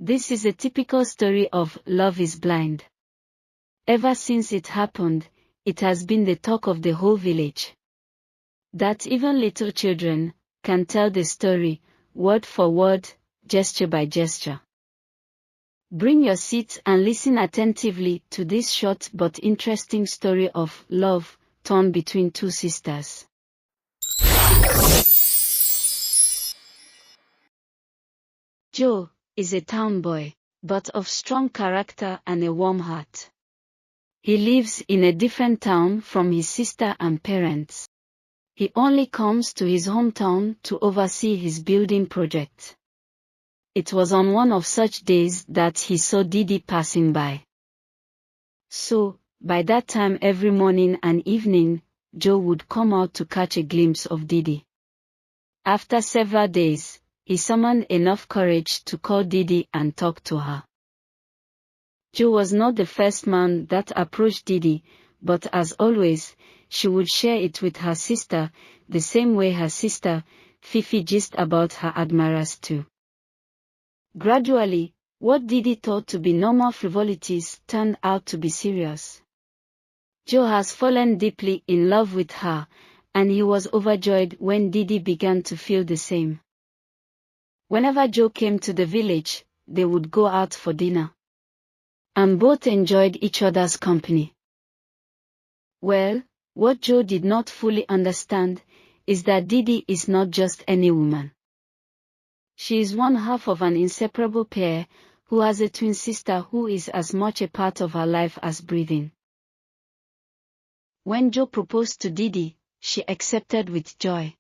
This is a typical story of love is blind. Ever since it happened, it has been the talk of the whole village. That even little children can tell the story, word for word, gesture by gesture. Bring your seat and listen attentively to this short but interesting story of love torn between two sisters. Joe is a town boy, but of strong character and a warm heart. He lives in a different town from his sister and parents. He only comes to his hometown to oversee his building project. It was on one of such days that he saw Didi passing by. So, by that time every morning and evening, Joe would come out to catch a glimpse of Didi. After several days, he summoned enough courage to call Didi and talk to her. Joe was not the first man that approached Didi, but as always, she would share it with her sister, the same way her sister, Fifi, gist about her admirers too. Gradually, what Didi thought to be normal frivolities turned out to be serious. Joe has fallen deeply in love with her, and he was overjoyed when Didi began to feel the same. Whenever Joe came to the village, they would go out for dinner. And both enjoyed each other's company. Well, what Joe did not fully understand is that Didi is not just any woman. She is one half of an inseparable pair, who has a twin sister who is as much a part of her life as breathing. When Joe proposed to Didi, she accepted with joy.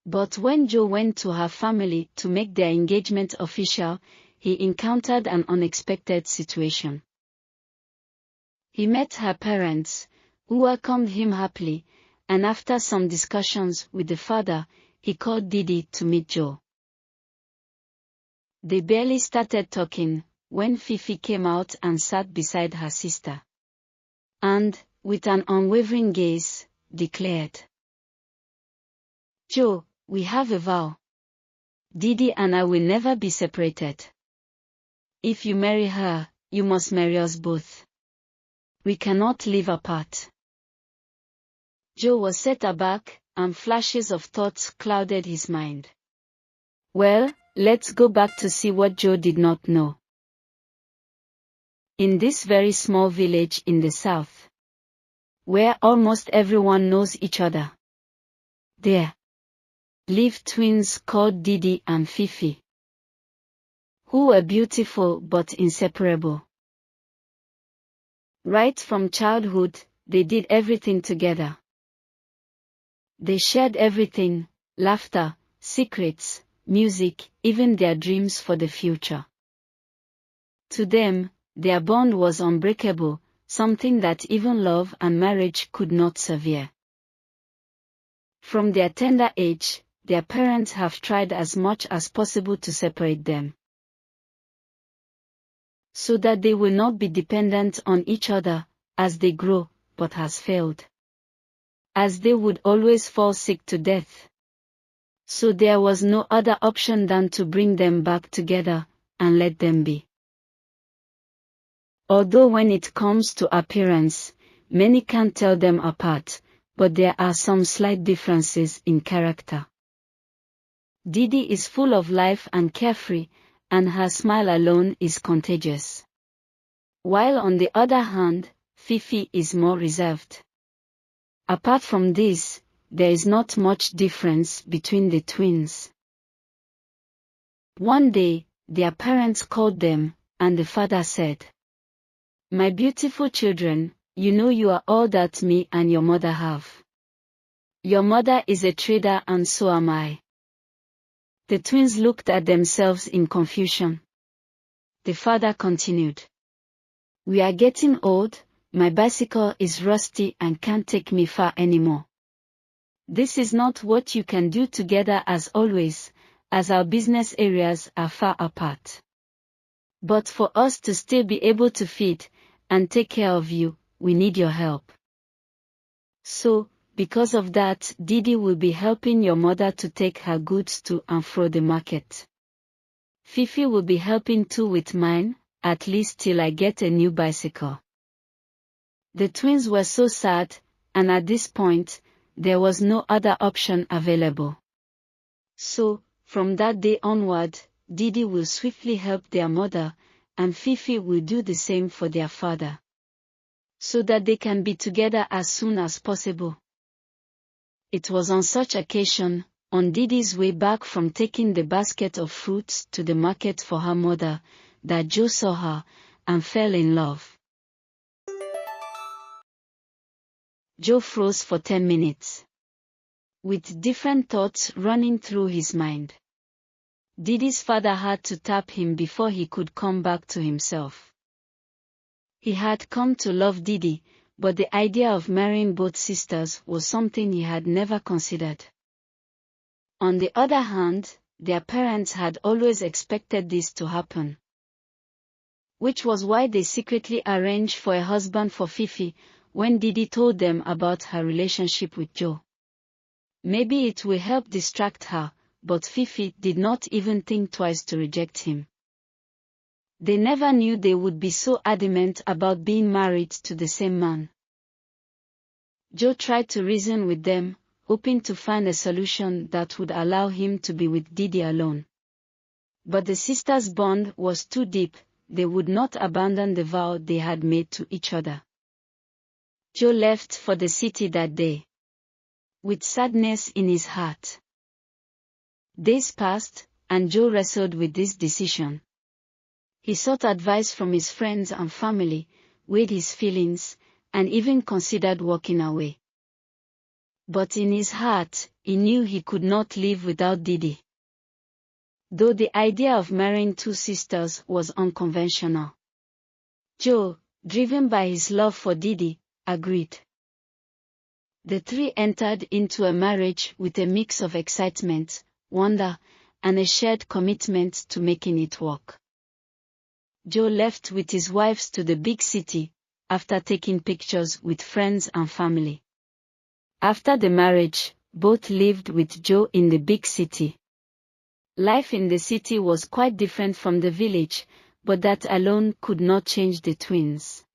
But when Joe went to her family to make their engagement official, he encountered an unexpected situation. He met her parents, who welcomed him happily, and after some discussions with the father, he called Didi to meet Joe. They barely started talking, when Fifi came out and sat beside her sister. And, with an unwavering gaze, declared, "Joe, we have a vow. Didi and I will never be separated. If you marry her, you must marry us both. We cannot live apart." Joe was set aback, and flashes of thoughts clouded his mind. Well, let's go back to see what Joe did not know. In this very small village in the south, where almost everyone knows each other, there lived twins called Didi and Fifi, who were beautiful but inseparable. Right from childhood, they did everything together. They shared everything: laughter, secrets, music, even their dreams for the future. To them, their bond was unbreakable, something that even love and marriage could not sever. From their tender age, their parents have tried as much as possible to separate them, so that they will not be dependent on each other as they grow, but has failed, as they would always fall sick to death. So there was no other option than to bring them back together, and let them be. Although when it comes to appearance, many can't tell them apart, but there are some slight differences in character. Didi is full of life and carefree, and her smile alone is contagious. While on the other hand, Fifi is more reserved. Apart from this, there is not much difference between the twins. One day, their parents called them, and the father said, "My beautiful children, you know you are all that me and your mother have. Your mother is a trader and so am I." The twins looked at themselves in confusion. The father continued, "We are getting old, my bicycle is rusty and can't take me far anymore. This is not what you can do together as always, as our business areas are far apart. But for us to still be able to feed and take care of you, we need your help. So, because of that, Didi will be helping your mother to take her goods to and fro the market. Fifi will be helping too with mine, at least till I get a new bicycle. The twins were so sad, and at this point, there was no other option available. So, from that day onward, Didi will swiftly help their mother, and Fifi will do the same for their father, so that they can be together as soon as possible. It was on such occasion, on Didi's way back from taking the basket of fruits to the market for her mother, that Joe saw her, and fell in love. Joe froze for 10 minutes, with different thoughts running through his mind. Didi's father had to tap him before he could come back to himself. He had come to love Didi, but the idea of marrying both sisters was something he had never considered. On the other hand, their parents had always expected this to happen, which was why they secretly arranged for a husband for Fifi when Didi told them about her relationship with Joe. Maybe it will help distract her, but Fifi did not even think twice to reject him. They never knew they would be so adamant about being married to the same man. Joe tried to reason with them, hoping to find a solution that would allow him to be with Didi alone. But the sisters' bond was too deep, they would not abandon the vow they had made to each other. Joe left for the city that day, with sadness in his heart. Days passed, and Joe wrestled with this decision. He sought advice from his friends and family, weighed his feelings, and even considered walking away. But in his heart, he knew he could not live without Didi. Though the idea of marrying two sisters was unconventional, Joe, driven by his love for Didi, agreed. The three entered into a marriage with a mix of excitement, wonder, and a shared commitment to making it work. Joe left with his wives to the big city, after taking pictures with friends and family. After the marriage, both lived with Joe in the big city. Life in the city was quite different from the village, but that alone could not change the twins.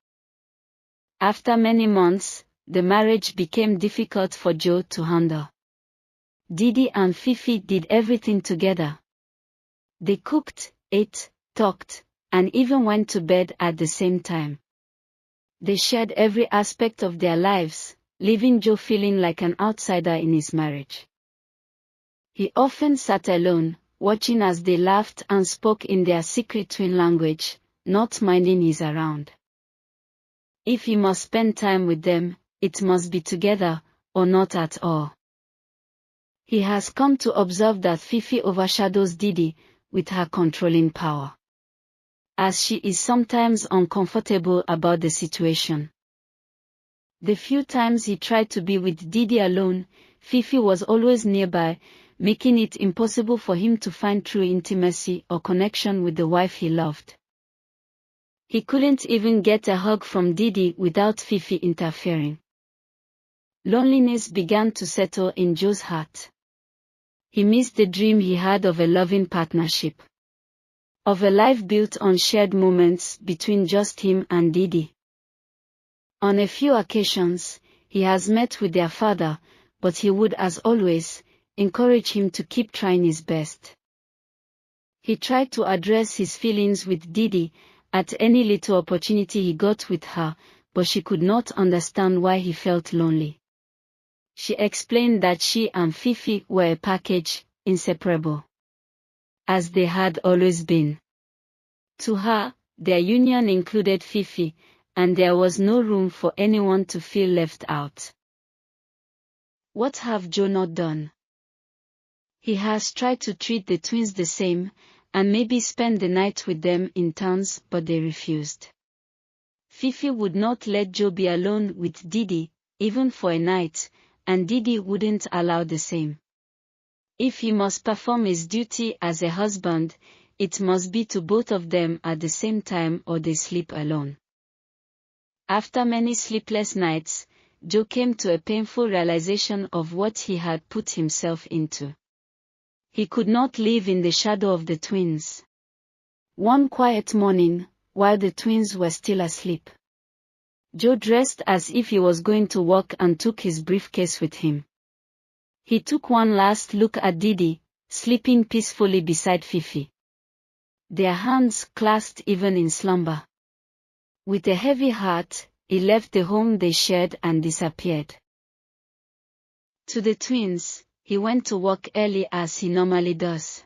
After many months, the marriage became difficult for Joe to handle. Didi and Fifi did everything together. They cooked, ate, talked, and even went to bed at the same time. They shared every aspect of their lives, leaving Joe feeling like an outsider in his marriage. He often sat alone, watching as they laughed and spoke in their secret twin language, not minding he's around. If he must spend time with them, it must be together, or not at all. He has come to observe that Fifi overshadows Didi, with her controlling power, as she is sometimes uncomfortable about the situation. The few times he tried to be with Didi alone, Fifi was always nearby, making it impossible for him to find true intimacy or connection with the wife he loved. He couldn't even get a hug from Didi without Fifi interfering. Loneliness began to settle in Joe's heart. He missed the dream he had of a loving partnership, of a life built on shared moments between just him and Didi. On a few occasions, he has met with their father, but he would, as always, encourage him to keep trying his best. He tried to address his feelings with Didi at any little opportunity he got with her, but she could not understand why he felt lonely. She explained that she and Fifi were a package, inseparable, as they had always been. To her, their union included Fifi, and there was no room for anyone to feel left out. What have Joe not done? He has tried to treat the twins the same, and maybe spend the night with them in towns, but they refused. Fifi would not let Joe be alone with Didi, even for a night, and Didi wouldn't allow the same. If he must perform his duty as a husband, it must be to both of them at the same time, or they sleep alone. After many sleepless nights, Joe came to a painful realization of what he had put himself into. He could not live in the shadow of the twins. One quiet morning, while the twins were still asleep, Joe dressed as if he was going to work and took his briefcase with him. He took one last look at Didi, sleeping peacefully beside Fifi, their hands clasped even in slumber. With a heavy heart, he left the home they shared and disappeared. To the twins, he went to work early as he normally does.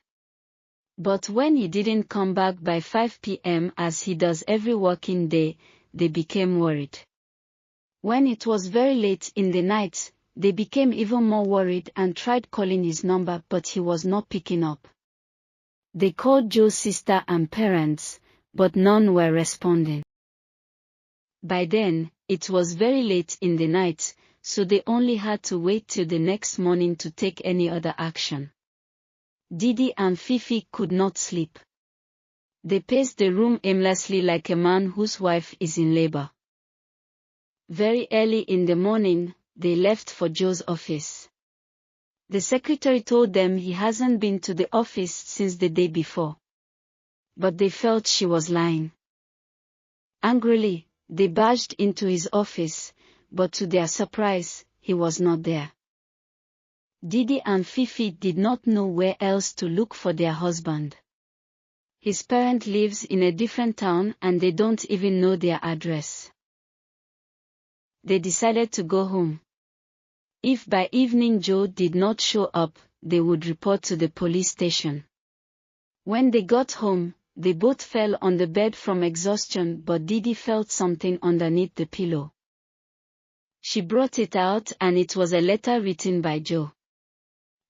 But when he didn't come back by 5 p.m. as he does every working day, they became worried. When it was very late in the night, they became even more worried and tried calling his number, but he was not picking up. They called Joe's sister and parents, but none were responding. By then, it was very late in the night, so they only had to wait till the next morning to take any other action. Didi and Fifi could not sleep. They paced the room aimlessly like a man whose wife is in labor. Very early in the morning, they left for Joe's office. The secretary told them he hasn't been to the office since the day before. But they felt she was lying. Angrily, they barged into his office, but to their surprise, he was not there. Didi and Fifi did not know where else to look for their husband. His parent lives in a different town and they don't even know their address. They decided to go home. If by evening Joe did not show up, they would report to the police station. When they got home, they both fell on the bed from exhaustion, but Didi felt something underneath the pillow. She brought it out and it was a letter written by Joe.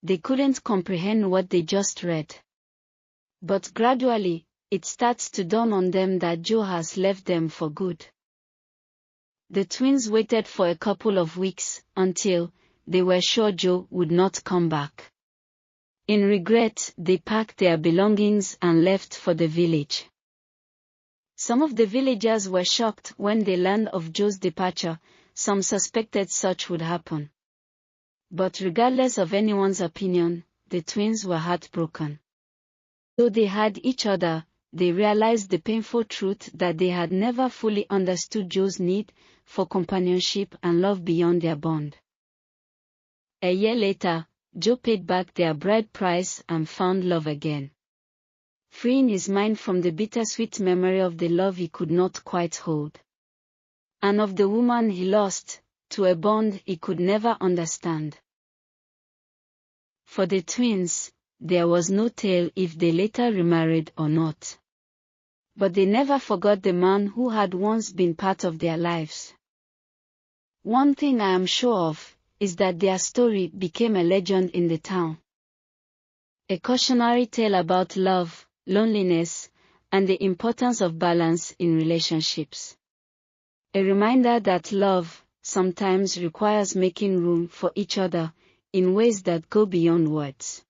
They couldn't comprehend what they just read. But gradually, it starts to dawn on them that Joe has left them for good. The twins waited for a couple of weeks, until they were sure Joe would not come back. In regret, they packed their belongings and left for the village. Some of the villagers were shocked when they learned of Joe's departure. Some suspected such would happen. But regardless of anyone's opinion, the twins were heartbroken. Though they had each other, they realized the painful truth that they had never fully understood Joe's need for companionship and love beyond their bond. A year later, Joe paid back their bride price and found love again, freeing his mind from the bittersweet memory of the love he could not quite hold, and of the woman he lost, to a bond he could never understand. For the twins, there was no tell if they later remarried or not. But they never forgot the man who had once been part of their lives. One thing I am sure of is that their story became a legend in the town. A cautionary tale about love, loneliness, and the importance of balance in relationships. A reminder that love sometimes requires making room for each other in ways that go beyond words.